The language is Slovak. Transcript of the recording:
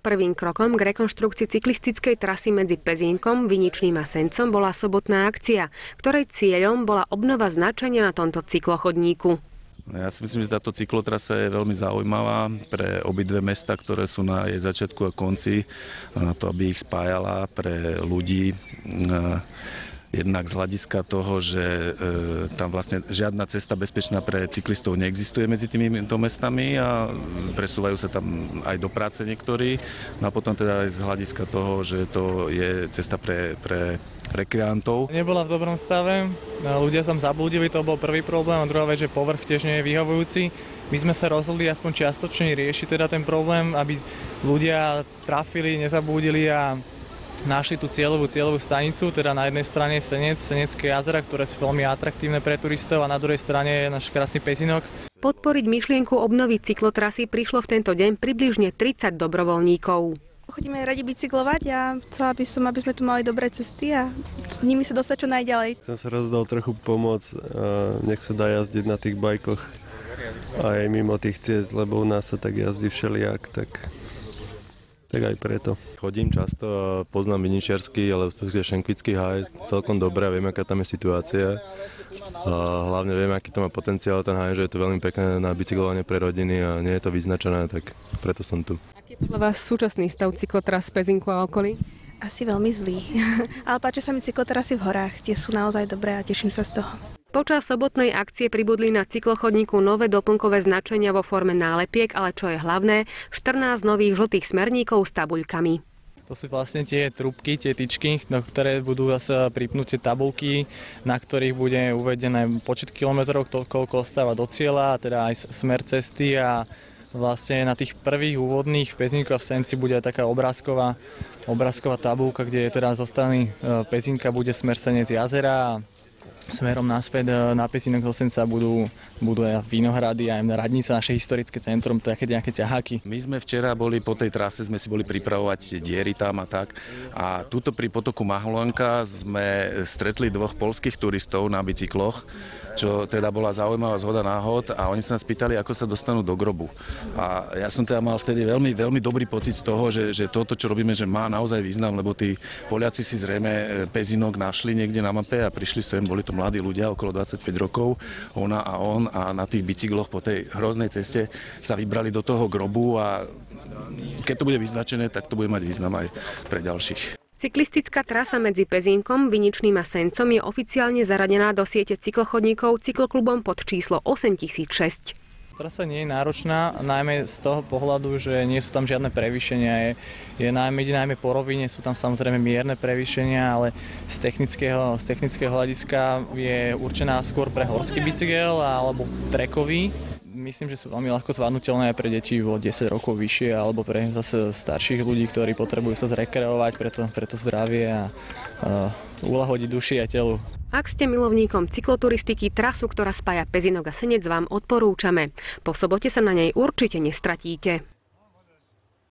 Prvým krokom k rekonštrukcii cyklistickej trasy medzi Pezínkom, Viničným a Sencom bola sobotná akcia, ktorej cieľom bola obnova značenia na tomto cyklochodníku. Ja si myslím, že táto cyklotrasa je veľmi zaujímavá pre obidve mesta, ktoré sú na jej začiatku a konci, na to, aby ich spájala pre ľudí. Jednak z hľadiska toho, že tam vlastne žiadna cesta bezpečná pre cyklistov neexistuje medzi týmito mestami a presúvajú sa tam aj do práce niektorí. No a potom teda aj z hľadiska toho, že to je cesta pre rekreantov. Nebola v dobrom stave, ľudia tam zablúdili, to bol prvý problém, a druhá vec, že povrch tiež nie je vyhovujúci. My sme sa rozhodli aspoň čiastočne riešiť teda ten problém, aby ľudia trafili, nezablúdili a našli tú cieľovú stanicu, teda na jednej strane Senecké jazera, ktoré sú veľmi atraktívne pre turistov, a na druhej strane je náš krásny Pezínok. Podporiť myšlienku obnovy cyklotrasy prišlo v tento deň približne 30 dobrovoľníkov. Chodíme radi bicyklovať a chcela by som, aby sme tu mali dobré cesty a s nimi sa dostať čo najďalej. Som sa rozhodol trochu pomôcť, nech sa dá jazdiť na tých bajkoch aj mimo tých ciest, lebo u nás sa tak jazdí všelijak, tak aj preto. Chodím často a poznám Viničiarsky, ale Šenkvický háj celkom dobre a viem, aká tam je situácia. A hlavne viem, aký to má potenciál ten háj, že je to veľmi pekné na bicyklovanie pre rodiny a nie je to vyznačené, tak preto som tu. Aký je podľa vás súčasný stav cyklotras Pezinku a okolí? Asi veľmi zlý, ale páčia sa mi cyklotrasy v horách, tie sú naozaj dobré a teším sa z toho. Počas sobotnej akcie pribudli na cyklochodníku nové doplnkové značenia vo forme nálepiek, ale čo je hlavné, 14 nových žltých smerníkov s tabuľkami. To sú vlastne tie trúbky, tie tyčky, do ktoré budú zase pripnuté tabuľky, na ktorých bude uvedené počet kilometrov, koľko ostáva do cieľa, teda aj smer cesty, a vlastne na tých prvých úvodných v Pezínku a v Senci bude aj taká obrázková tabuľka, kde teda zo strany Pezínka bude smer Senec jazera a smerom naspäť na Pezínok do Senca budú aj vinohrady, aj radnica, naše historické centrum, to je nejaké ťaháky. My sme včera boli po tej trase, sme si boli pripravovať diery tam a tak. A tuto pri potoku Mahulanka sme stretli dvoch poľských turistov na bicykloch, čo teda bola zaujímavá zhoda náhod, a oni sa nás pýtali, ako sa dostanú do grobu. A ja som teda mal vtedy veľmi, veľmi dobrý pocit z toho, že toto, čo robíme, že má naozaj význam, lebo tí Poliaci si zrejme Pezínok našli niekde na mape a prišli sem, boli to mladí ľudia, okolo 25 rokov, ona a on, a na tých bicykloch po tej hroznej ceste sa vybrali do toho grobu, a keď to bude vyznačené, tak to bude mať význam aj pre ďalších. Cyklistická trasa medzi Pezínkom, Viničným a Sencom je oficiálne zaradená do siete cyklochodníkov cykloklubom pod číslo 8006. Trasa nie je náročná, najmä z toho pohľadu, že nie sú tam žiadne prevýšenia. Najmä po rovine sú tam samozrejme mierne prevýšenia, ale z technického hľadiska je určená skôr pre horský bicykel alebo trekový. Myslím, že sú veľmi ľahko zvládnutelné aj pre deti o 10 rokov vyššie alebo pre zase starších ľudí, ktorí potrebujú sa zrekreovať pre to zdravie a uľahodiť duši a telu. Ak ste milovníkom cykloturistiky, trasu, ktorá spája Pezínok a Senec, vám odporúčame. Po sobote sa na nej určite nestratíte.